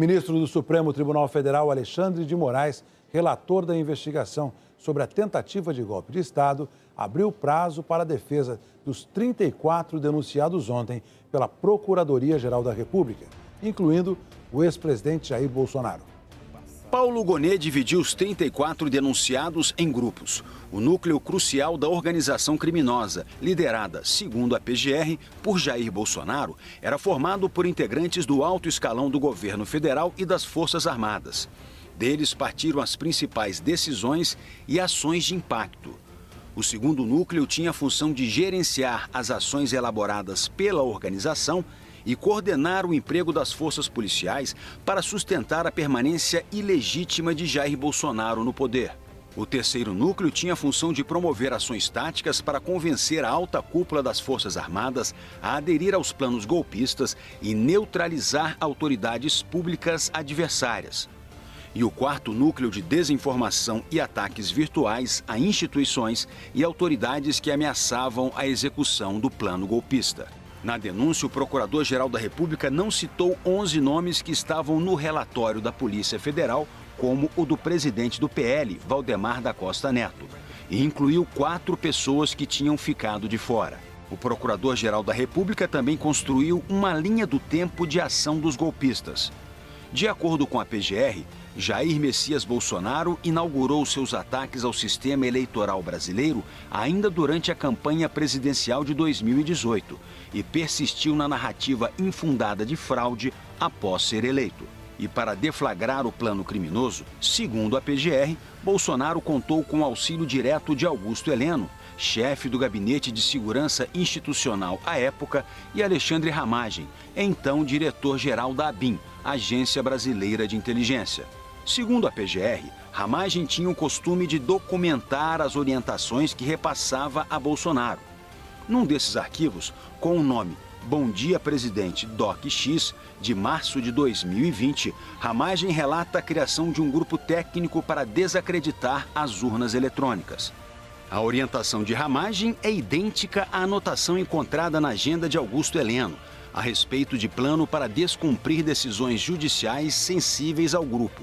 Ministro do Supremo Tribunal Federal, Alexandre de Moraes, relator da investigação sobre a tentativa de golpe de Estado, abriu prazo para a defesa dos 34 denunciados ontem pela Procuradoria-Geral da República, incluindo o ex-presidente Jair Bolsonaro. Paulo Gonet dividiu os 34 denunciados em grupos. O núcleo crucial da organização criminosa, liderada, segundo a PGR, por Jair Bolsonaro, era formado por integrantes do alto escalão do governo federal e das Forças Armadas. Deles partiram as principais decisões e ações de impacto. O segundo núcleo tinha a função de gerenciar as ações elaboradas pela organização e coordenar o emprego das forças policiais para sustentar a permanência ilegítima de Jair Bolsonaro no poder. O terceiro núcleo tinha a função de promover ações táticas para convencer a alta cúpula das Forças Armadas a aderir aos planos golpistas e neutralizar autoridades públicas adversárias. E o quarto núcleo de desinformação e ataques virtuais a instituições e autoridades que ameaçavam a execução do plano golpista. Na denúncia, o Procurador-Geral da República não citou 11 nomes que estavam no relatório da Polícia Federal, como o do presidente do PL, Valdemar da Costa Neto, e incluiu 4 pessoas que tinham ficado de fora. O Procurador-Geral da República também construiu uma linha do tempo de ação dos golpistas. De acordo com a PGR, Jair Messias Bolsonaro inaugurou seus ataques ao sistema eleitoral brasileiro ainda durante a campanha presidencial de 2018 e persistiu na narrativa infundada de fraude após ser eleito. E para deflagrar o plano criminoso, segundo a PGR, Bolsonaro contou com o auxílio direto de Augusto Heleno, chefe do Gabinete de Segurança Institucional à época, e Alexandre Ramagem, então diretor-geral da ABIN, Agência Brasileira de Inteligência. Segundo a PGR, Ramagem tinha o costume de documentar as orientações que repassava a Bolsonaro. Num desses arquivos, com o nome Bom Dia Presidente Doc X, de março de 2020, Ramagem relata a criação de um grupo técnico para desacreditar as urnas eletrônicas. A orientação de Ramagem é idêntica à anotação encontrada na agenda de Augusto Heleno, a respeito de plano para descumprir decisões judiciais sensíveis ao grupo.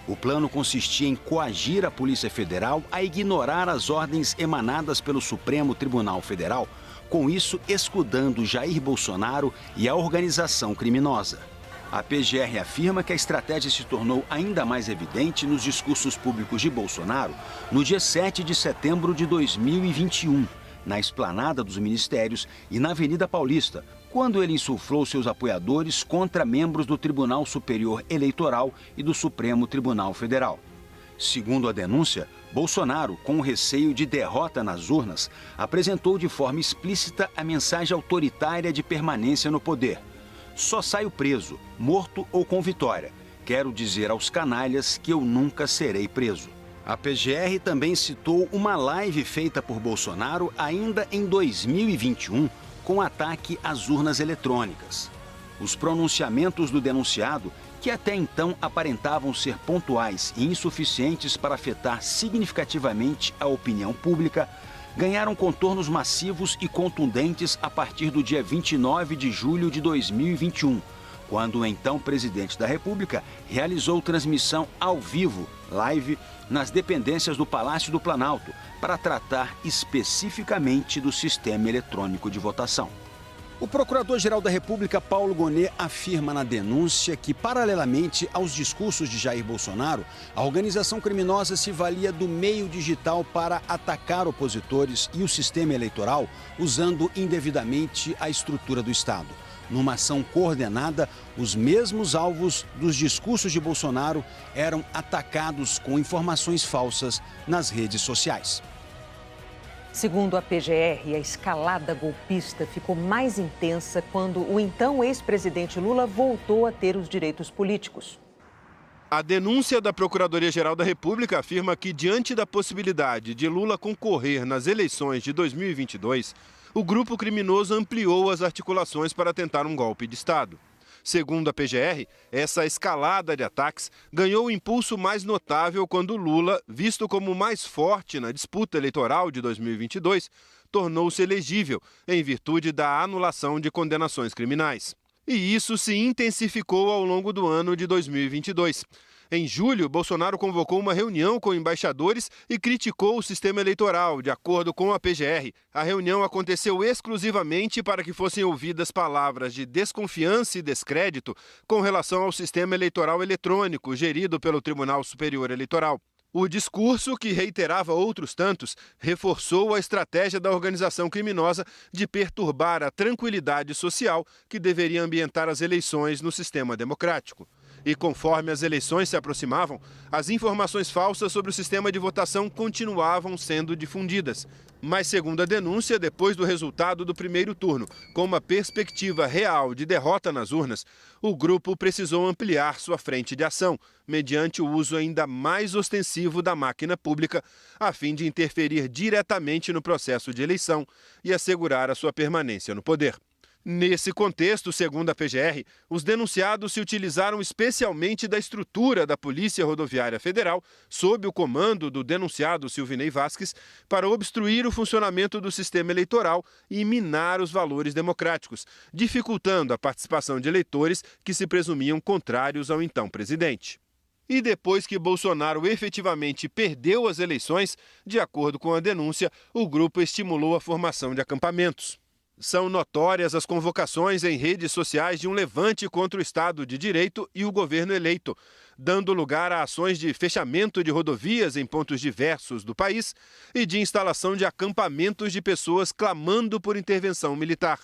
O plano consistia em coagir a Polícia Federal a ignorar as ordens emanadas pelo Supremo Tribunal Federal, com isso escudando Jair Bolsonaro e a organização criminosa. A PGR afirma que a estratégia se tornou ainda mais evidente nos discursos públicos de Bolsonaro no dia 7 de setembro de 2021, na Esplanada dos Ministérios e na Avenida Paulista, quando ele insuflou seus apoiadores contra membros do Tribunal Superior Eleitoral e do Supremo Tribunal Federal. Segundo a denúncia, Bolsonaro, com o receio de derrota nas urnas, apresentou de forma explícita a mensagem autoritária de permanência no poder. Só saio preso, morto ou com vitória. Quero dizer aos canalhas que eu nunca serei preso. A PGR também citou uma live feita por Bolsonaro ainda em 2021, com ataque às urnas eletrônicas. Os pronunciamentos do denunciado, que até então aparentavam ser pontuais e insuficientes para afetar significativamente a opinião pública, ganharam contornos massivos e contundentes a partir do dia 29 de julho de 2021, quando o então presidente da República realizou transmissão ao vivo, live, nas dependências do Palácio do Planalto, para tratar especificamente do sistema eletrônico de votação. O Procurador-Geral da República, Paulo Gonet, afirma na denúncia que, paralelamente aos discursos de Jair Bolsonaro, a organização criminosa se valia do meio digital para atacar opositores e o sistema eleitoral, usando indevidamente a estrutura do Estado. Numa ação coordenada, os mesmos alvos dos discursos de Bolsonaro eram atacados com informações falsas nas redes sociais. Segundo a PGR, a escalada golpista ficou mais intensa quando o então ex-presidente Lula voltou a ter os direitos políticos. A denúncia da Procuradoria-Geral da República afirma que, diante da possibilidade de Lula concorrer nas eleições de 2022, o grupo criminoso ampliou as articulações para tentar um golpe de Estado. Segundo a PGR, essa escalada de ataques ganhou o impulso mais notável quando Lula, visto como mais forte na disputa eleitoral de 2022, tornou-se elegível em virtude da anulação de condenações criminais. E isso se intensificou ao longo do ano de 2022. Em julho, Bolsonaro convocou uma reunião com embaixadores e criticou o sistema eleitoral, de acordo com a PGR. A reunião aconteceu exclusivamente para que fossem ouvidas palavras de desconfiança e descrédito com relação ao sistema eleitoral eletrônico gerido pelo Tribunal Superior Eleitoral. O discurso, que reiterava outros tantos, reforçou a estratégia da organização criminosa de perturbar a tranquilidade social que deveria ambientar as eleições no sistema democrático. E conforme as eleições se aproximavam, as informações falsas sobre o sistema de votação continuavam sendo difundidas. Mas, segundo a denúncia, depois do resultado do primeiro turno, com uma perspectiva real de derrota nas urnas, o grupo precisou ampliar sua frente de ação, mediante o uso ainda mais ostensivo da máquina pública, a fim de interferir diretamente no processo de eleição e assegurar a sua permanência no poder. Nesse contexto, segundo a PGR, os denunciados se utilizaram especialmente da estrutura da Polícia Rodoviária Federal, sob o comando do denunciado Silvinei Vasquez, para obstruir o funcionamento do sistema eleitoral e minar os valores democráticos, dificultando a participação de eleitores que se presumiam contrários ao então presidente. E depois que Bolsonaro efetivamente perdeu as eleições, de acordo com a denúncia, o grupo estimulou a formação de acampamentos. São notórias as convocações em redes sociais de um levante contra o Estado de Direito e o governo eleito, dando lugar a ações de fechamento de rodovias em pontos diversos do país e de instalação de acampamentos de pessoas clamando por intervenção militar.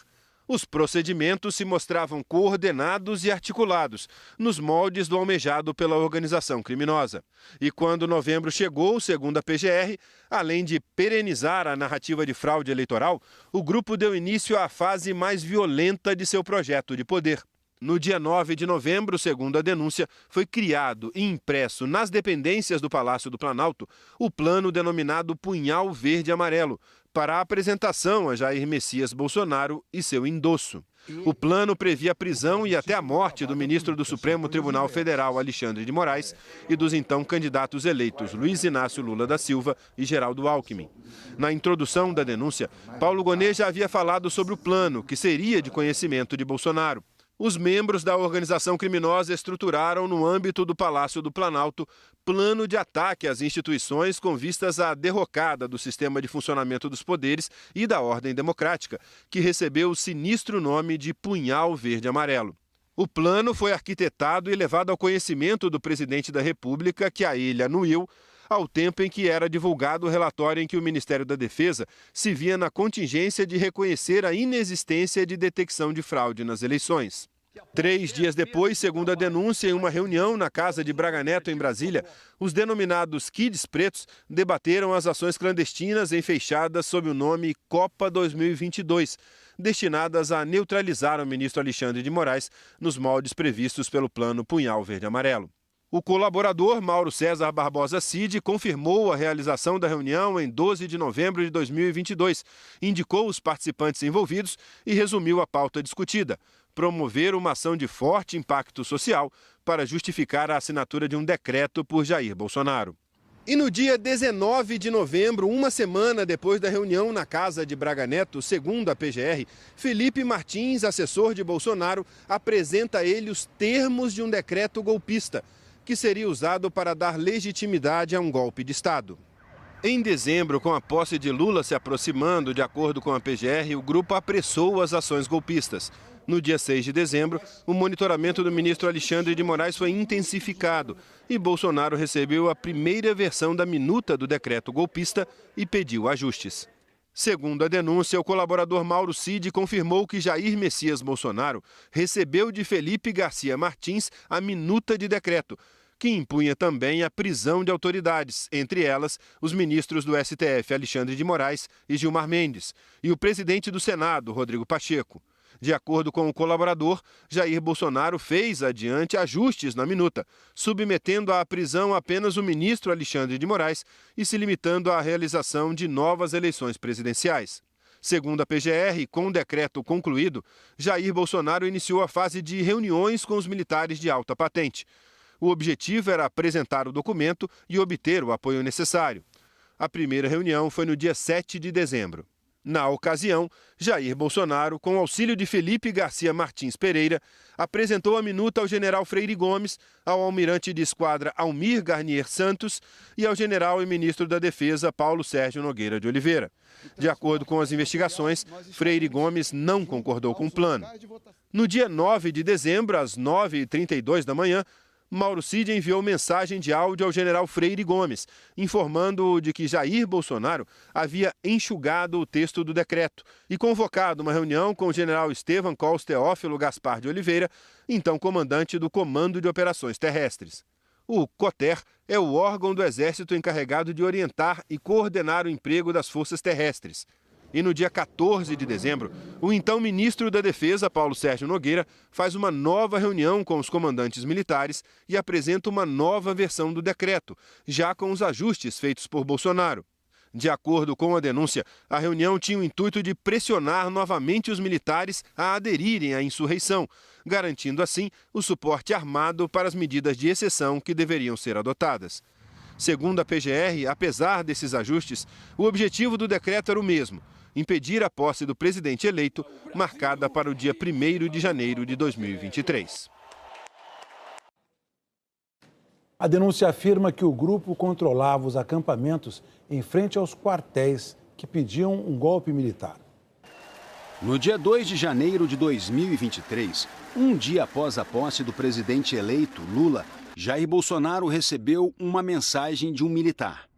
Os procedimentos se mostravam coordenados e articulados, nos moldes do almejado pela organização criminosa. E quando novembro chegou, segundo a PGR, além de perenizar a narrativa de fraude eleitoral, o grupo deu início à fase mais violenta de seu projeto de poder. No dia 9 de novembro, segundo a denúncia, foi criado e impresso nas dependências do Palácio do Planalto o plano denominado Punhal Verde Amarelo, para a apresentação a Jair Messias Bolsonaro e seu endosso. O plano previa a prisão e até a morte do ministro do Supremo Tribunal Federal, Alexandre de Moraes, e dos então candidatos eleitos Luiz Inácio Lula da Silva e Geraldo Alckmin. Na introdução da denúncia, Paulo Gonet já havia falado sobre o plano, que seria de conhecimento de Bolsonaro. Os membros da organização criminosa estruturaram, no âmbito do Palácio do Planalto, plano de ataque às instituições com vistas à derrocada do sistema de funcionamento dos poderes e da ordem democrática, que recebeu o sinistro nome de Punhal Verde Amarelo. O plano foi arquitetado e levado ao conhecimento do presidente da República, que a ele anuiu, ao tempo em que era divulgado o relatório em que o Ministério da Defesa se via na contingência de reconhecer a inexistência de detecção de fraude nas eleições. 3 dias depois, segundo a denúncia, em uma reunião na casa de Braga Neto, em Brasília, os denominados Kids Pretos debateram as ações clandestinas enfeixadas sob o nome Copa 2022, destinadas a neutralizar o ministro Alexandre de Moraes nos moldes previstos pelo plano Punhal Verde Amarelo. O colaborador Mauro César Barbosa Cid confirmou a realização da reunião em 12 de novembro de 2022, indicou os participantes envolvidos e resumiu a pauta discutida: promover uma ação de forte impacto social para justificar a assinatura de um decreto por Jair Bolsonaro. E no dia 19 de novembro, uma semana depois da reunião na casa de Braga Neto, segundo a PGR, Felipe Martins, assessor de Bolsonaro, apresenta a ele os termos de um decreto golpista, que seria usado para dar legitimidade a um golpe de Estado. Em dezembro, com a posse de Lula se aproximando, de acordo com a PGR, o grupo apressou as ações golpistas. No dia 6 de dezembro, o monitoramento do ministro Alexandre de Moraes foi intensificado e Bolsonaro recebeu a primeira versão da minuta do decreto golpista e pediu ajustes. Segundo a denúncia, o colaborador Mauro Cid confirmou que Jair Messias Bolsonaro recebeu de Felipe Garcia Martins a minuta de decreto, que impunha também a prisão de autoridades, entre elas os ministros do STF Alexandre de Moraes e Gilmar Mendes, e o presidente do Senado, Rodrigo Pacheco. De acordo com o colaborador, Jair Bolsonaro fez adiante ajustes na minuta, submetendo à prisão apenas o ministro Alexandre de Moraes e se limitando à realização de novas eleições presidenciais. Segundo a PGR, com o decreto concluído, Jair Bolsonaro iniciou a fase de reuniões com os militares de alta patente. O objetivo era apresentar o documento e obter o apoio necessário. A primeira reunião foi no dia 7 de dezembro. Na ocasião, Jair Bolsonaro, com auxílio de Felipe Garcia Martins Pereira, apresentou a minuta ao general Freire Gomes, ao almirante de esquadra Almir Garnier Santos e ao general e ministro da Defesa Paulo Sérgio Nogueira de Oliveira. De acordo com as investigações, Freire Gomes não concordou com o plano. No dia 9 de dezembro, às 9h32 da manhã, Mauro Cid enviou mensagem de áudio ao general Freire Gomes, informando de que Jair Bolsonaro havia enxugado o texto do decreto e convocado uma reunião com o general Estevam Cols Teófilo Gaspar de Oliveira, então comandante do Comando de Operações Terrestres. O COTER é o órgão do Exército encarregado de orientar e coordenar o emprego das forças terrestres. E no dia 14 de dezembro, o então ministro da Defesa, Paulo Sérgio Nogueira, faz uma nova reunião com os comandantes militares e apresenta uma nova versão do decreto, já com os ajustes feitos por Bolsonaro. De acordo com a denúncia, a reunião tinha o intuito de pressionar novamente os militares a aderirem à insurreição, garantindo assim o suporte armado para as medidas de exceção que deveriam ser adotadas. Segundo a PGR, apesar desses ajustes, o objetivo do decreto era o mesmo: impedir a posse do presidente eleito, marcada para o dia 1º de janeiro de 2023. A denúncia afirma que o grupo controlava os acampamentos em frente aos quartéis que pediam um golpe militar. No dia 2 de janeiro de 2023, um dia após a posse do presidente eleito, Lula, Jair Bolsonaro recebeu uma mensagem de um militar.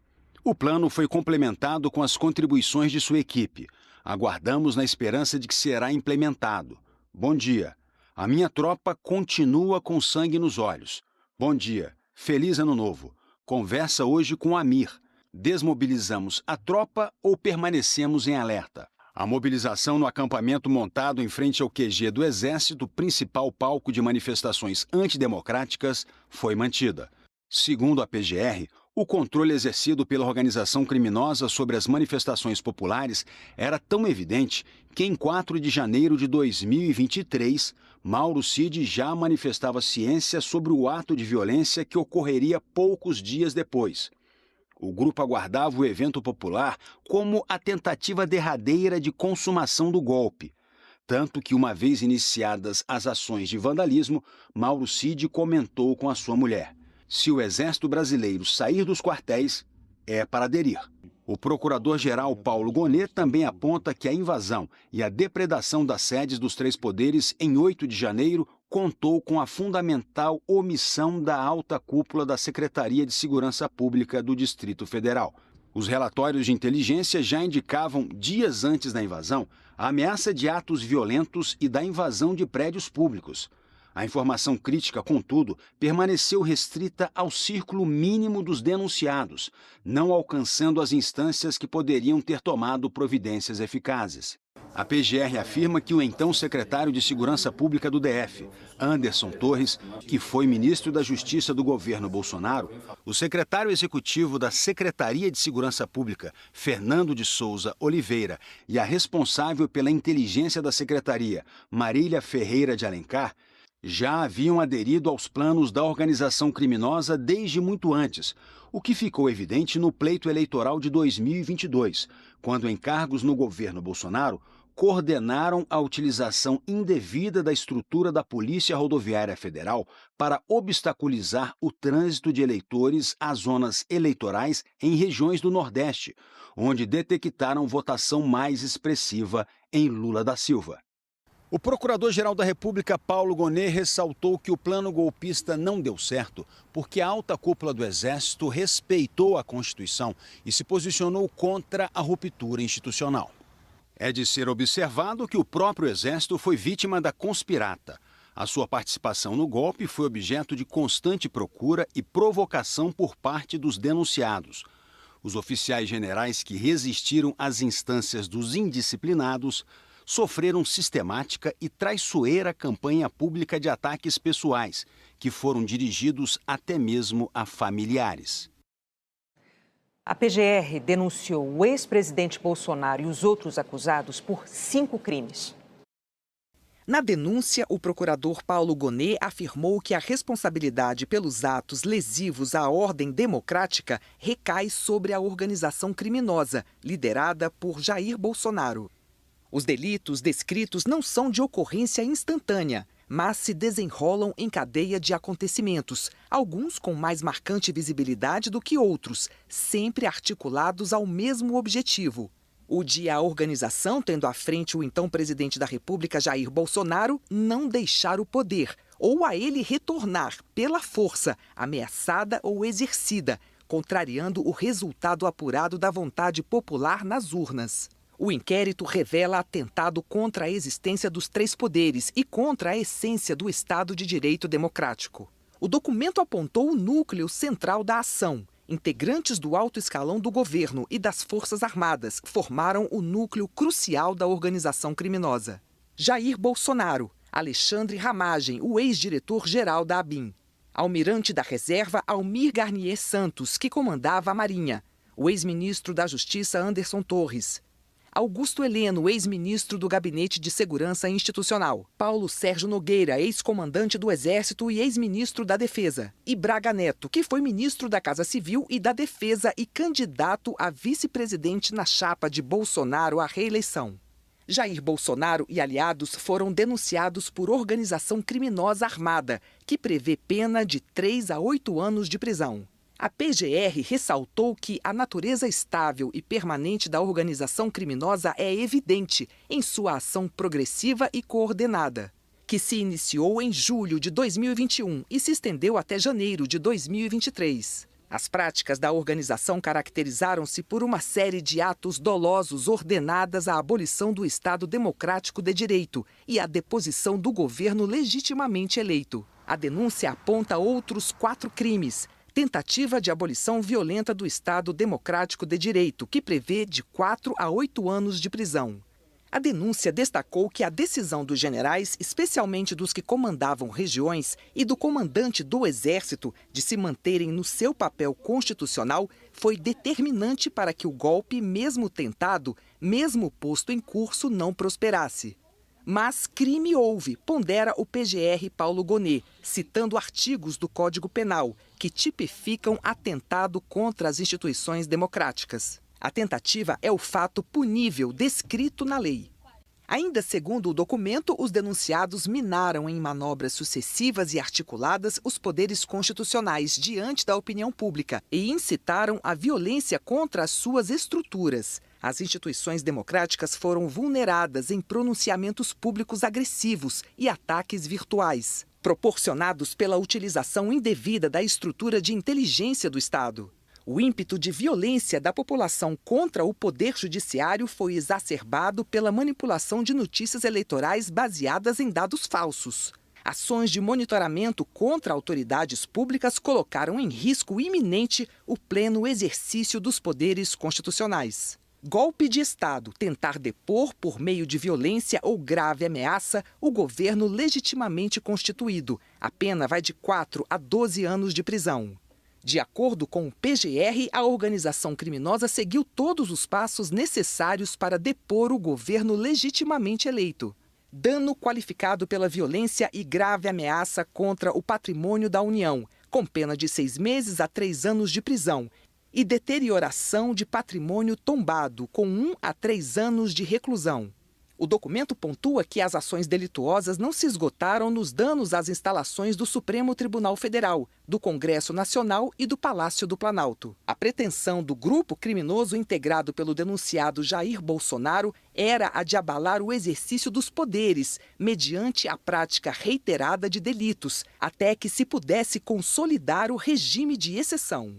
O plano foi complementado com as contribuições de sua equipe. Aguardamos na esperança de que será implementado. Bom dia. A minha tropa continua com sangue nos olhos. Bom dia. Feliz Ano Novo. Conversa hoje com Amir. Desmobilizamos a tropa ou permanecemos em alerta? A mobilização no acampamento montado em frente ao QG do Exército, principal palco de manifestações antidemocráticas, foi mantida. Segundo a PGR, o controle exercido pela organização criminosa sobre as manifestações populares era tão evidente que, em 4 de janeiro de 2023, Mauro Cid já manifestava ciência sobre o ato de violência que ocorreria poucos dias depois. O grupo aguardava o evento popular como a tentativa derradeira de consumação do golpe. Tanto que, uma vez iniciadas as ações de vandalismo, Mauro Cid comentou com a sua mulher: se o Exército Brasileiro sair dos quartéis, é para aderir. O procurador-geral Paulo Gonet também aponta que a invasão e a depredação das sedes dos três poderes em 8 de janeiro contou com a fundamental omissão da alta cúpula da Secretaria de Segurança Pública do Distrito Federal. Os relatórios de inteligência já indicavam, dias antes da invasão, a ameaça de atos violentos e da invasão de prédios públicos. A informação crítica, contudo, permaneceu restrita ao círculo mínimo dos denunciados, não alcançando as instâncias que poderiam ter tomado providências eficazes. A PGR afirma que o então secretário de Segurança Pública do DF, Anderson Torres, que foi ministro da Justiça do governo Bolsonaro, o secretário executivo da Secretaria de Segurança Pública, Fernando de Souza Oliveira, e a responsável pela inteligência da secretaria, Marília Ferreira de Alencar, já haviam aderido aos planos da organização criminosa desde muito antes, o que ficou evidente no pleito eleitoral de 2022, quando, em cargos no governo Bolsonaro, coordenaram a utilização indevida da estrutura da Polícia Rodoviária Federal para obstaculizar o trânsito de eleitores às zonas eleitorais em regiões do Nordeste, onde detectaram votação mais expressiva em Lula da Silva. O Procurador-Geral da República, Paulo Gonet, ressaltou que o plano golpista não deu certo porque a alta cúpula do Exército respeitou a Constituição e se posicionou contra a ruptura institucional. É de ser observado que o próprio Exército foi vítima da conspirata. A sua participação no golpe foi objeto de constante procura e provocação por parte dos denunciados. Os oficiais generais que resistiram às instâncias dos indisciplinados sofreram sistemática e traiçoeira campanha pública de ataques pessoais, que foram dirigidos até mesmo a familiares. A PGR denunciou o ex-presidente Bolsonaro e os outros acusados por 5 crimes. Na denúncia, o procurador Paulo Gonet afirmou que a responsabilidade pelos atos lesivos à ordem democrática recai sobre a organização criminosa, liderada por Jair Bolsonaro. Os delitos descritos não são de ocorrência instantânea, mas se desenrolam em cadeia de acontecimentos, alguns com mais marcante visibilidade do que outros, sempre articulados ao mesmo objetivo: o de a organização, tendo à frente o então presidente da República, Jair Bolsonaro, não deixar o poder, ou a ele retornar pela força, ameaçada ou exercida, contrariando o resultado apurado da vontade popular nas urnas. O inquérito revela atentado contra a existência dos três poderes e contra a essência do Estado de Direito democrático. O documento apontou o núcleo central da ação. Integrantes do alto escalão do governo e das Forças Armadas formaram o núcleo crucial da organização criminosa. Jair Bolsonaro, Alexandre Ramagem, o ex-diretor-geral da ABIN, almirante da reserva Almir Garnier Santos, que comandava a Marinha, o ex-ministro da Justiça Anderson Torres, Augusto Heleno, ex-ministro do Gabinete de Segurança Institucional, Paulo Sérgio Nogueira, ex-comandante do Exército e ex-ministro da Defesa, e Braga Neto, que foi ministro da Casa Civil e da Defesa e candidato a vice-presidente na chapa de Bolsonaro à reeleição. Jair Bolsonaro e aliados foram denunciados por organização criminosa armada, que prevê pena de 3 a 8 anos de prisão. A PGR ressaltou que a natureza estável e permanente da organização criminosa é evidente em sua ação progressiva e coordenada, que se iniciou em julho de 2021 e se estendeu até janeiro de 2023. As práticas da organização caracterizaram-se por uma série de atos dolosos ordenadas à abolição do Estado Democrático de Direito e à deposição do governo legitimamente eleito. A denúncia aponta outros 4 crimes: tentativa de abolição violenta do Estado Democrático de Direito, que prevê de 4 a 8 anos de prisão. A denúncia destacou que a decisão dos generais, especialmente dos que comandavam regiões, e do comandante do Exército de se manterem no seu papel constitucional foi determinante para que o golpe, mesmo tentado, mesmo posto em curso, não prosperasse. Mas crime houve, pondera o PGR Paulo Gonet, citando artigos do Código Penal, que tipificam atentado contra as instituições democráticas. A tentativa é o fato punível descrito na lei. Ainda segundo o documento, os denunciados minaram em manobras sucessivas e articuladas os poderes constitucionais diante da opinião pública e incitaram a violência contra as suas estruturas. As instituições democráticas foram vulneradas em pronunciamentos públicos agressivos e ataques virtuais, proporcionados pela utilização indevida da estrutura de inteligência do Estado. O ímpeto de violência da população contra o poder judiciário foi exacerbado pela manipulação de notícias eleitorais baseadas em dados falsos. Ações de monitoramento contra autoridades públicas colocaram em risco iminente o pleno exercício dos poderes constitucionais. Golpe de Estado, tentar depor por meio de violência ou grave ameaça o governo legitimamente constituído. A pena vai de 4 a 12 anos de prisão. De acordo com o PGR, a organização criminosa seguiu todos os passos necessários para depor o governo legitimamente eleito. Dano qualificado pela violência e grave ameaça contra o patrimônio da União, com pena de 6 meses a 3 anos de prisão. E deterioração de patrimônio tombado, com 1 a 3 anos de reclusão. O documento pontua que as ações delituosas não se esgotaram nos danos às instalações do Supremo Tribunal Federal, do Congresso Nacional e do Palácio do Planalto. A pretensão do grupo criminoso integrado pelo denunciado Jair Bolsonaro era a de abalar o exercício dos poderes, mediante a prática reiterada de delitos, até que se pudesse consolidar o regime de exceção.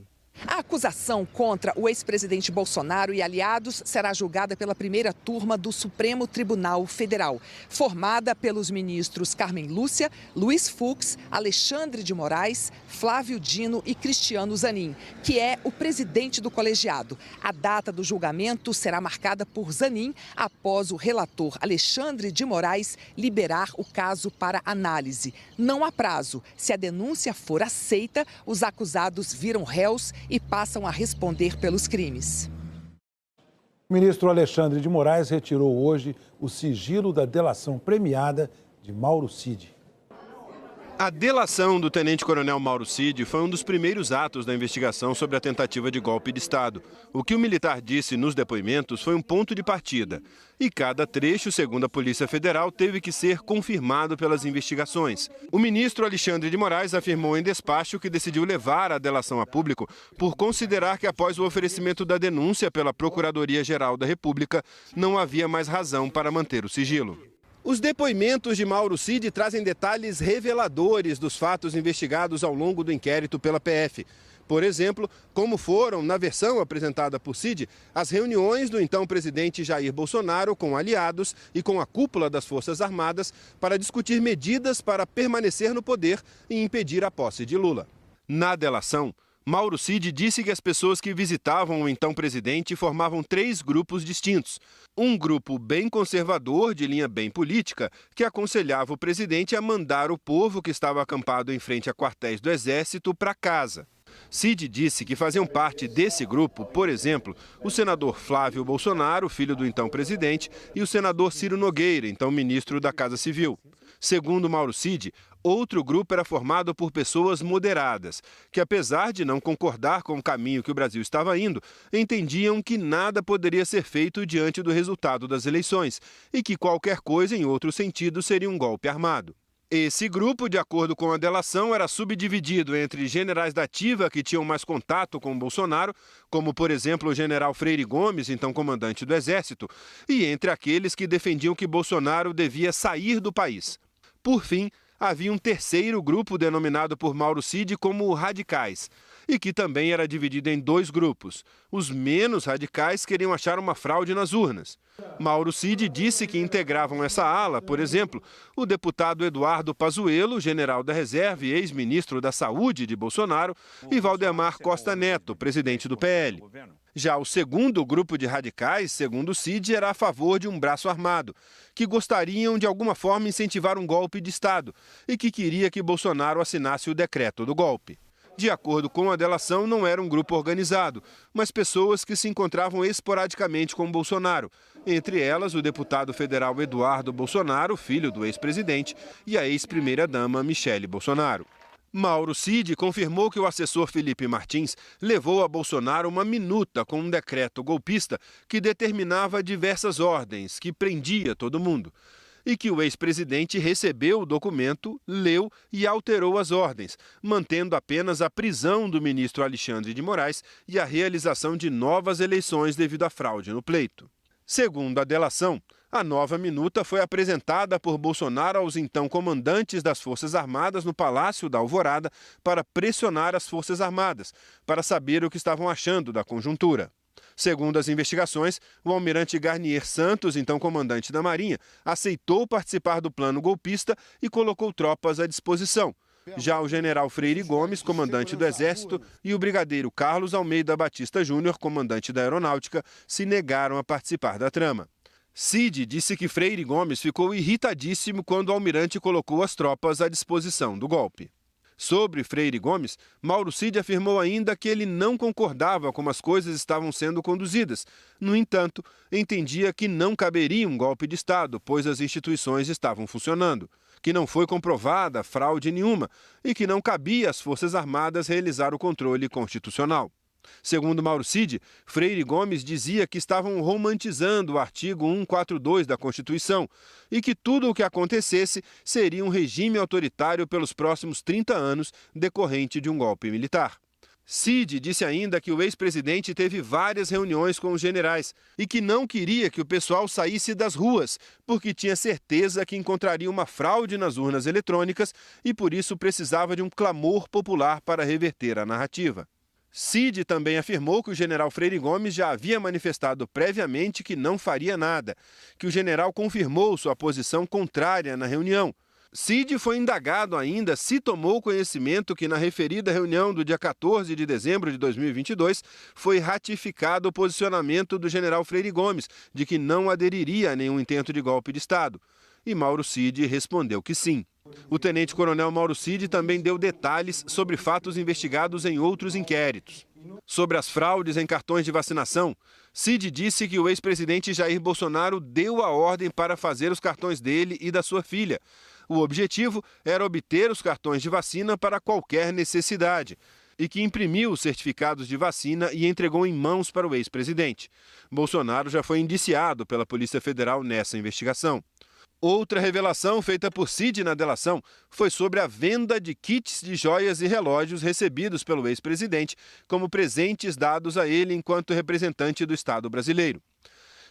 A acusação contra o ex-presidente Bolsonaro e aliados será julgada pela primeira turma do Supremo Tribunal Federal, formada pelos ministros Carmen Lúcia, Luiz Fux, Alexandre de Moraes, Flávio Dino e Cristiano Zanin, que é o presidente do colegiado. A data do julgamento será marcada por Zanin após o relator Alexandre de Moraes liberar o caso para análise. Não há prazo. Se a denúncia for aceita, os acusados viram réus e passam a responder pelos crimes. O ministro Alexandre de Moraes retirou hoje o sigilo da delação premiada de Mauro Cid. A delação do tenente-coronel Mauro Cid foi um dos primeiros atos da investigação sobre a tentativa de golpe de Estado. O que o militar disse nos depoimentos foi um ponto de partida. E cada trecho, segundo a Polícia Federal, teve que ser confirmado pelas investigações. O ministro Alexandre de Moraes afirmou em despacho que decidiu levar a delação a público por considerar que, após o oferecimento da denúncia pela Procuradoria-Geral da República, não havia mais razão para manter o sigilo. Os depoimentos de Mauro Cid trazem detalhes reveladores dos fatos investigados ao longo do inquérito pela PF. Por exemplo, como foram, na versão apresentada por Cid, as reuniões do então presidente Jair Bolsonaro com aliados e com a cúpula das Forças Armadas para discutir medidas para permanecer no poder e impedir a posse de Lula. Na delação, Mauro Cid disse que as pessoas que visitavam o então presidente formavam 3 grupos distintos. Um grupo bem conservador, de linha bem política, que aconselhava o presidente a mandar o povo que estava acampado em frente a quartéis do Exército para casa. Cid disse que faziam parte desse grupo, por exemplo, o senador Flávio Bolsonaro, filho do então presidente, e o senador Ciro Nogueira, então ministro da Casa Civil. Segundo Mauro Cid, outro grupo era formado por pessoas moderadas, que apesar de não concordar com o caminho que o Brasil estava indo, entendiam que nada poderia ser feito diante do resultado das eleições e que qualquer coisa em outro sentido seria um golpe armado. Esse grupo, de acordo com a delação, era subdividido entre generais da ativa que tinham mais contato com Bolsonaro, como, por exemplo, o general Freire Gomes, então comandante do Exército, e entre aqueles que defendiam que Bolsonaro devia sair do país. Por fim, havia um terceiro grupo denominado por Mauro Cid como radicais, e que também era dividido em 2 grupos. Os menos radicais queriam achar uma fraude nas urnas. Mauro Cid disse que integravam essa ala, por exemplo, o deputado Eduardo Pazuello, general da reserva e ex-ministro da Saúde de Bolsonaro, e Valdemar Costa Neto, presidente do PL. Já o segundo grupo de radicais, segundo Cid, era a favor de um braço armado, que gostariam de alguma forma incentivar um golpe de Estado e que queria que Bolsonaro assinasse o decreto do golpe. De acordo com a delação, não era um grupo organizado, mas pessoas que se encontravam esporadicamente com Bolsonaro, entre elas o deputado federal Eduardo Bolsonaro, filho do ex-presidente, e a ex-primeira-dama Michele Bolsonaro. Mauro Cid confirmou que o assessor Felipe Martins levou a Bolsonaro uma minuta com um decreto golpista que determinava diversas ordens, que prendia todo mundo. E que o ex-presidente recebeu o documento, leu e alterou as ordens, mantendo apenas a prisão do ministro Alexandre de Moraes e a realização de novas eleições devido à fraude no pleito. Segundo a delação, a nova minuta foi apresentada por Bolsonaro aos então comandantes das Forças Armadas no Palácio da Alvorada para pressionar as Forças Armadas, para saber o que estavam achando da conjuntura. Segundo as investigações, o almirante Garnier Santos, então comandante da Marinha, aceitou participar do plano golpista e colocou tropas à disposição. Já o general Freire Gomes, comandante do Exército, e o brigadeiro Carlos Almeida Batista Júnior, comandante da Aeronáutica, se negaram a participar da trama. Cid disse que Freire Gomes ficou irritadíssimo quando o almirante colocou as tropas à disposição do golpe. Sobre Freire Gomes, Mauro Cid afirmou ainda que ele não concordava como as coisas estavam sendo conduzidas. No entanto, entendia que não caberia um golpe de Estado, pois as instituições estavam funcionando, que não foi comprovada fraude nenhuma e que não cabia às Forças Armadas realizar o controle constitucional. Segundo Mauro Cid, Freire Gomes dizia que estavam romantizando o artigo 142 da Constituição e que tudo o que acontecesse seria um regime autoritário pelos próximos 30 anos decorrente de um golpe militar. Cid disse ainda que o ex-presidente teve várias reuniões com os generais e que não queria que o pessoal saísse das ruas, porque tinha certeza que encontraria uma fraude nas urnas eletrônicas e por isso precisava de um clamor popular para reverter a narrativa. Cid também afirmou que o general Freire Gomes já havia manifestado previamente que não faria nada, que o general confirmou sua posição contrária na reunião. Cid foi indagado ainda se tomou conhecimento que na referida reunião do dia 14 de dezembro de 2022 foi ratificado o posicionamento do general Freire Gomes de que não aderiria a nenhum intento de golpe de Estado. E Mauro Cid respondeu que sim. O tenente-coronel Mauro Cid também deu detalhes sobre fatos investigados em outros inquéritos. Sobre as fraudes em cartões de vacinação, Cid disse que o ex-presidente Jair Bolsonaro deu a ordem para fazer os cartões dele e da sua filha. O objetivo era obter os cartões de vacina para qualquer necessidade e que imprimiu os certificados de vacina e entregou em mãos para o ex-presidente. Bolsonaro já foi indiciado pela Polícia Federal nessa investigação. Outra revelação feita por Cid na delação foi sobre a venda de kits de joias e relógios recebidos pelo ex-presidente como presentes dados a ele enquanto representante do Estado brasileiro.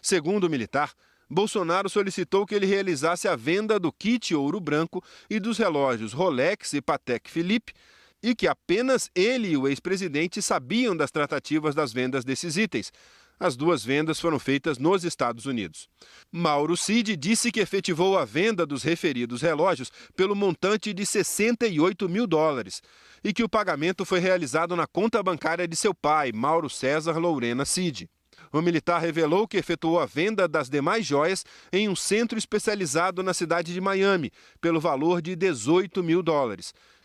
Segundo o militar, Bolsonaro solicitou que ele realizasse a venda do kit ouro branco e dos relógios Rolex e Patek Philippe e que apenas ele e o ex-presidente sabiam das tratativas das vendas desses itens. As duas vendas foram feitas nos Estados Unidos. Mauro Cid disse que efetivou a venda dos referidos relógios pelo montante de $68 mil e que o pagamento foi realizado na conta bancária de seu pai, Mauro César Lourena Cid. O militar revelou que efetuou a venda das demais joias em um centro especializado na cidade de Miami, pelo valor de $18 mil,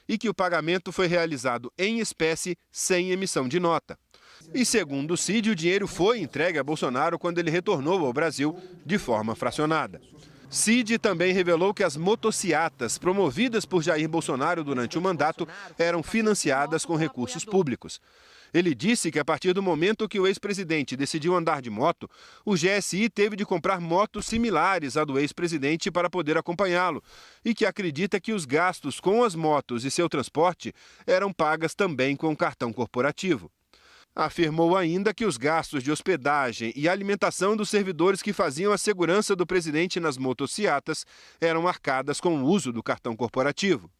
e que o pagamento foi realizado em espécie, sem emissão de nota. E segundo o Cid, o dinheiro foi entregue a Bolsonaro quando ele retornou ao Brasil de forma fracionada. Cid também revelou que as motociatas promovidas por Jair Bolsonaro durante o mandato eram financiadas com recursos públicos. Ele disse que a partir do momento que o ex-presidente decidiu andar de moto, o GSI teve de comprar motos similares à do ex-presidente para poder acompanhá-lo e que acredita que os gastos com as motos e seu transporte eram pagas também com o cartão corporativo. Afirmou ainda que os gastos de hospedagem e alimentação dos servidores que faziam a segurança do presidente nas motociatas eram arcadas com o uso do cartão corporativo.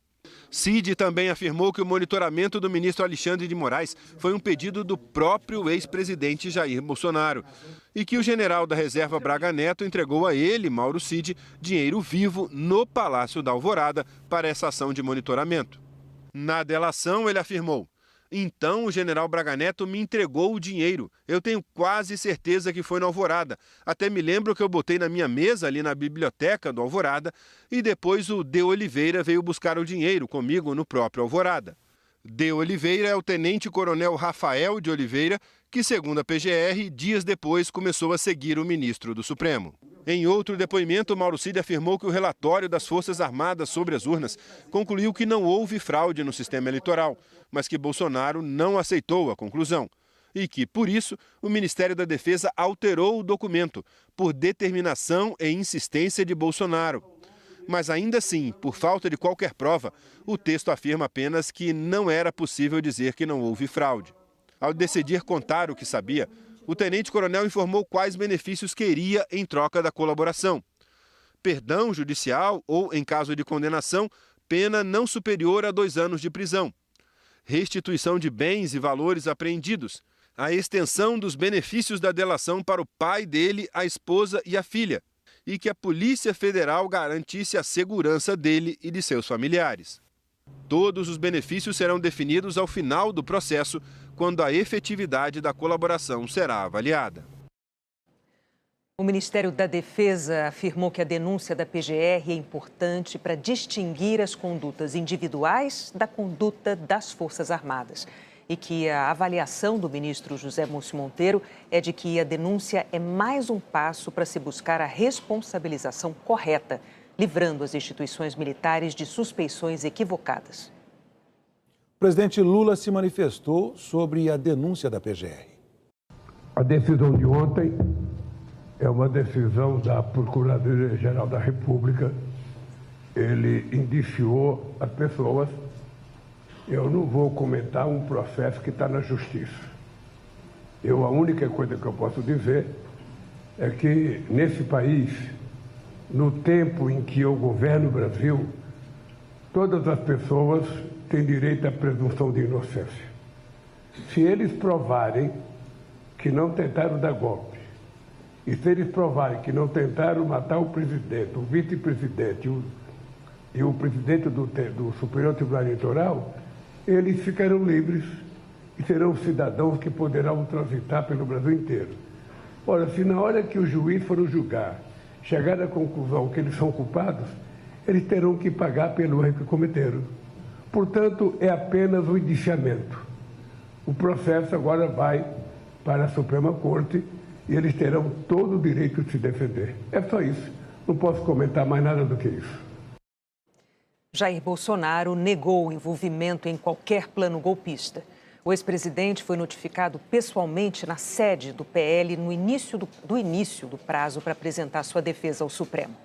Cid também afirmou que o monitoramento do ministro Alexandre de Moraes foi um pedido do próprio ex-presidente Jair Bolsonaro e que o general da reserva Braga Neto entregou a ele, Mauro Cid, dinheiro vivo no Palácio da Alvorada para essa ação de monitoramento. Na delação, ele afirmou: então o general Braga Neto me entregou o dinheiro. Eu tenho quase certeza que foi na Alvorada. Até me lembro que eu botei na minha mesa ali na biblioteca do Alvorada e depois o De Oliveira veio buscar o dinheiro comigo no próprio Alvorada. De Oliveira é o tenente-coronel Rafael de Oliveira, que, segundo a PGR, dias depois começou a seguir o ministro do Supremo. Em outro depoimento, Mauro Cid afirmou que o relatório das Forças Armadas sobre as urnas concluiu que não houve fraude no sistema eleitoral, mas que Bolsonaro não aceitou a conclusão e que, por isso, o Ministério da Defesa alterou o documento por determinação e insistência de Bolsonaro. Mas ainda assim, por falta de qualquer prova, o texto afirma apenas que não era possível dizer que não houve fraude. Ao decidir contar o que sabia, o tenente-coronel informou quais benefícios queria em troca da colaboração: perdão judicial ou, em caso de condenação, pena não superior a 2 anos de prisão, restituição de bens e valores apreendidos, a extensão dos benefícios da delação para o pai dele, a esposa e a filha, e que a Polícia Federal garantisse a segurança dele e de seus familiares. Todos os benefícios serão definidos ao final do processo, quando a efetividade da colaboração será avaliada. O Ministério da Defesa afirmou que a denúncia da PGR é importante para distinguir as condutas individuais da conduta das Forças Armadas e que a avaliação do ministro José Múcio Monteiro é de que a denúncia é mais um passo para se buscar a responsabilização correta, livrando as instituições militares de suspeições equivocadas. O presidente Lula se manifestou sobre a denúncia da PGR. A decisão de ontem é uma decisão da Procuradoria-Geral da República. Ele indiciou as pessoas. Eu não vou comentar um processo que está na Justiça. A única coisa que eu posso dizer é que, nesse país, no tempo em que eu governo o Brasil, todas as pessoas têm direito à presunção de inocência. Se eles provarem que não tentaram dar golpe, e se eles provarem que não tentaram matar o presidente, o vice-presidente e o presidente do Superior Tribunal Eleitoral, eles ficarão livres e serão cidadãos que poderão transitar pelo Brasil inteiro. Ora, se na hora que o juiz for julgar, chegar à conclusão que eles são culpados, eles terão que pagar pelo erro que cometeram. Portanto, é apenas um indiciamento. O processo agora vai para a Suprema Corte e eles terão todo o direito de se defender. É só isso. Não posso comentar mais nada do que isso. Jair Bolsonaro negou o envolvimento em qualquer plano golpista. O ex-presidente foi notificado pessoalmente na sede do PL no início do prazo para apresentar sua defesa ao Supremo.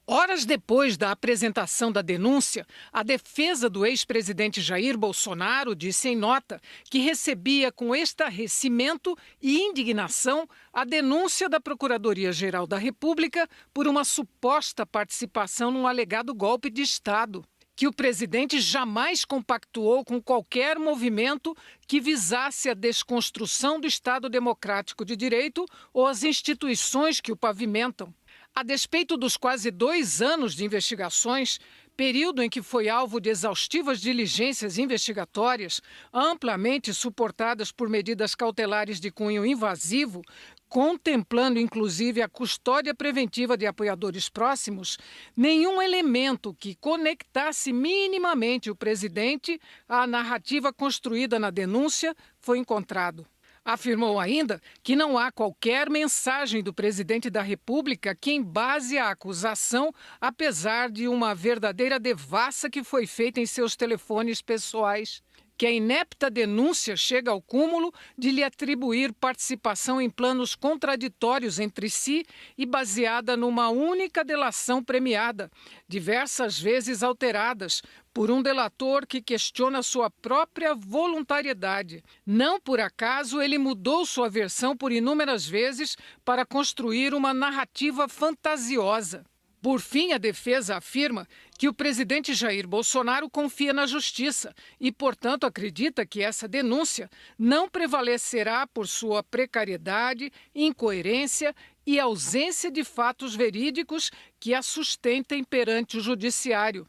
Horas depois da apresentação da denúncia, a defesa do ex-presidente Jair Bolsonaro disse em nota que recebia com estarrecimento e indignação a denúncia da Procuradoria-Geral da República por uma suposta participação num alegado golpe de Estado. Que o presidente jamais compactuou com qualquer movimento que visasse a desconstrução do Estado Democrático de Direito ou as instituições que o pavimentam. A despeito dos quase 2 anos de investigações, período em que foi alvo de exaustivas diligências investigatórias, amplamente suportadas por medidas cautelares de cunho invasivo, contemplando inclusive a custódia preventiva de apoiadores próximos, nenhum elemento que conectasse minimamente o presidente à narrativa construída na denúncia foi encontrado. Afirmou ainda que não há qualquer mensagem do presidente da República que embase a acusação, apesar de uma verdadeira devassa que foi feita em seus telefones pessoais. Que a inepta denúncia chega ao cúmulo de lhe atribuir participação em planos contraditórios entre si e baseada numa única delação premiada, diversas vezes alteradas, por um delator que questiona sua própria voluntariedade. Não por acaso ele mudou sua versão por inúmeras vezes para construir uma narrativa fantasiosa. Por fim, a defesa afirma que o presidente Jair Bolsonaro confia na justiça e, portanto, acredita que essa denúncia não prevalecerá por sua precariedade, incoerência e ausência de fatos verídicos que a sustentem perante o judiciário.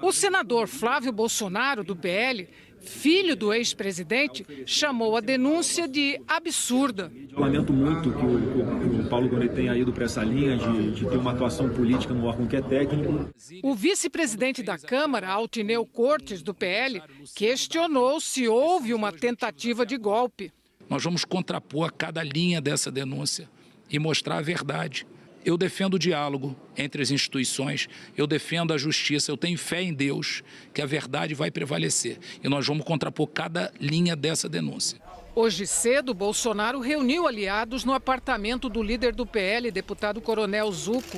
O senador Flávio Bolsonaro, do PL, filho do ex-presidente, chamou a denúncia de absurda. Eu lamento muito que o Paulo Gonet tenha ido para essa linha de ter uma atuação política no órgão que é técnico. O vice-presidente da Câmara, Altineu Cortes, do PL, questionou se houve uma tentativa de golpe. Nós vamos contrapor cada linha dessa denúncia e mostrar a verdade. Eu defendo o diálogo entre as instituições, eu defendo a justiça, eu tenho fé em Deus que a verdade vai prevalecer. E nós vamos contrapor cada linha dessa denúncia. Hoje cedo, Bolsonaro reuniu aliados no apartamento do líder do PL, deputado Coronel Zucco.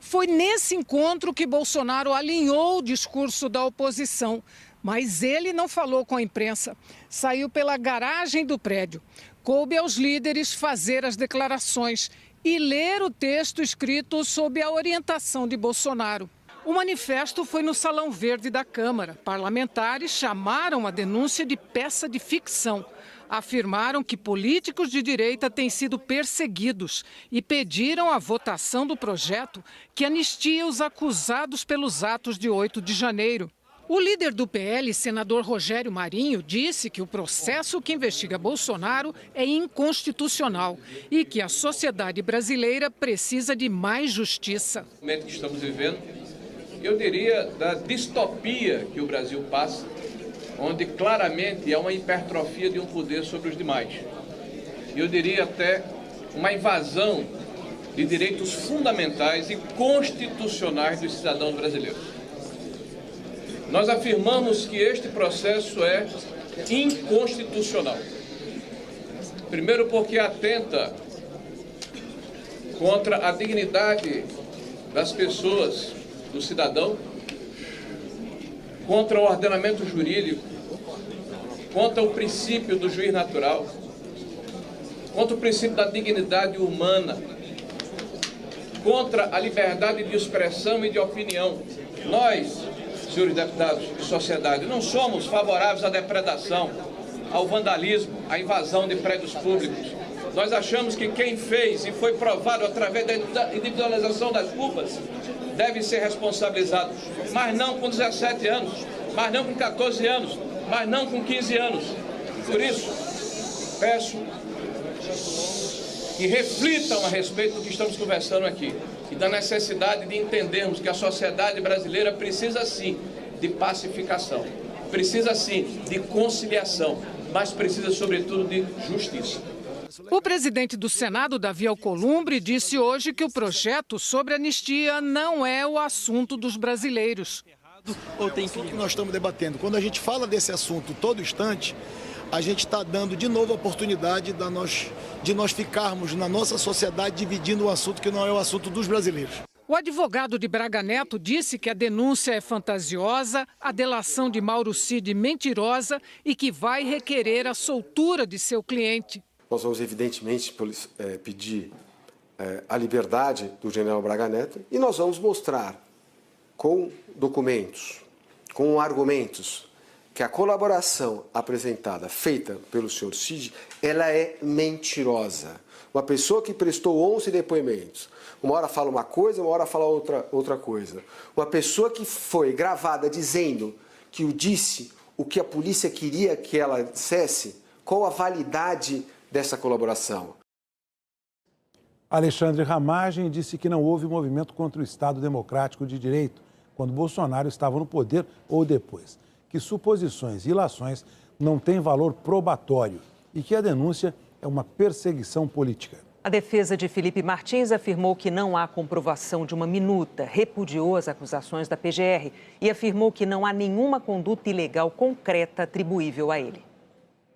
Foi nesse encontro que Bolsonaro alinhou o discurso da oposição, mas ele não falou com a imprensa. Saiu pela garagem do prédio. Coube aos líderes fazer as declarações e ler o texto escrito sob a orientação de Bolsonaro. O manifesto foi no Salão Verde da Câmara. Parlamentares chamaram a denúncia de peça de ficção. Afirmaram que políticos de direita têm sido perseguidos e pediram a votação do projeto que anistia os acusados pelos atos de 8 de janeiro. O líder do PL, senador Rogério Marinho, disse que o processo que investiga Bolsonaro é inconstitucional e que a sociedade brasileira precisa de mais justiça. No momento que estamos vivendo, eu diria da distopia que o Brasil passa, onde claramente há uma hipertrofia de um poder sobre os demais. Eu diria até uma invasão de direitos fundamentais e constitucionais dos cidadãos brasileiros. Nós afirmamos que este processo é inconstitucional. Primeiro porque atenta contra a dignidade das pessoas, do cidadão, contra o ordenamento jurídico, contra o princípio do juiz natural, contra o princípio da dignidade humana, contra a liberdade de expressão e de opinião. Nós, senhores deputados de sociedade, não somos favoráveis à depredação, ao vandalismo, à invasão de prédios públicos. Nós achamos que quem fez e foi provado através da individualização das culpas deve ser responsabilizado, mas não com 17 anos, mas não com 14 anos, mas não com 15 anos. Por isso, peço que reflitam a respeito do que estamos conversando aqui e da necessidade de entendermos que a sociedade brasileira precisa sim de pacificação, precisa sim de conciliação, mas precisa sobretudo de justiça. O presidente do Senado, Davi Alcolumbre, disse hoje que o projeto sobre anistia não é o assunto dos brasileiros. Ou tem que nós estamos debatendo. Quando a gente fala desse assunto todo instante, a gente está dando de novo a oportunidade de nós ficarmos na nossa sociedade dividindo um assunto que não é o assunto dos brasileiros. O advogado de Braga Neto disse que a denúncia é fantasiosa, a delação de Mauro Cid mentirosa e que vai requerer a soltura de seu cliente. Nós vamos, evidentemente, pedir a liberdade do general Braga Neto e nós vamos mostrar com documentos, com argumentos, que a colaboração apresentada, feita pelo senhor Cid, ela é mentirosa. Uma pessoa que prestou 11 depoimentos, uma hora fala uma coisa, uma hora fala outra coisa. Uma pessoa que foi gravada dizendo que disse o que a polícia queria que ela dissesse, qual a validade dessa colaboração? Alexandre Ramagem disse que não houve movimento contra o Estado Democrático de Direito quando Bolsonaro estava no poder ou depois, que suposições e ilações não têm valor probatório e que a denúncia é uma perseguição política. A defesa de Felipe Martins afirmou que não há comprovação de uma minuta, repudiou as acusações da PGR e afirmou que não há nenhuma conduta ilegal concreta atribuível a ele.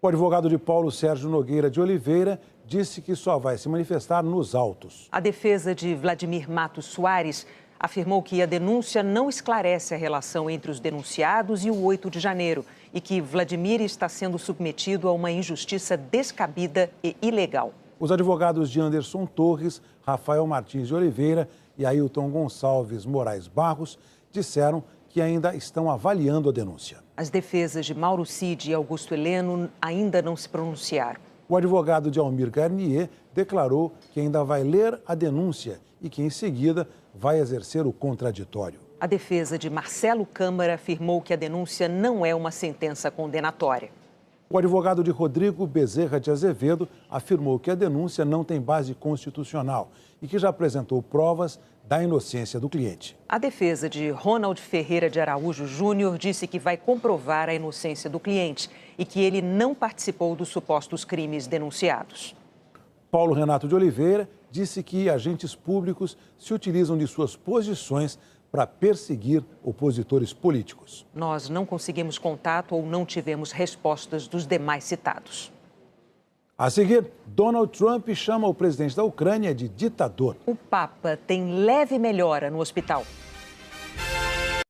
O advogado de Paulo Sérgio Nogueira de Oliveira disse que só vai se manifestar nos autos. A defesa de Vladimir Matos Soares afirmou que a denúncia não esclarece a relação entre os denunciados e o 8 de janeiro e que Vladimir está sendo submetido a uma injustiça descabida e ilegal. Os advogados de Anderson Torres, Rafael Martins de Oliveira e Ailton Gonçalves Moraes Barros disseram que ainda estão avaliando a denúncia. As defesas de Mauro Cid e Augusto Heleno ainda não se pronunciaram. O advogado de Almir Garnier declarou que ainda vai ler a denúncia e que, em seguida, vai exercer o contraditório. A defesa de Marcelo Câmara afirmou que a denúncia não é uma sentença condenatória. O advogado de Rodrigo Bezerra de Azevedo afirmou que a denúncia não tem base constitucional e que já apresentou provas da inocência do cliente. A defesa de Ronald Ferreira de Araújo Júnior disse que vai comprovar a inocência do cliente e que ele não participou dos supostos crimes denunciados. Paulo Renato de Oliveira disse que agentes públicos se utilizam de suas posições para perseguir opositores políticos. Nós não conseguimos contato ou não tivemos respostas dos demais citados. A seguir, Donald Trump chama o presidente da Ucrânia de ditador. O Papa tem leve melhora no hospital.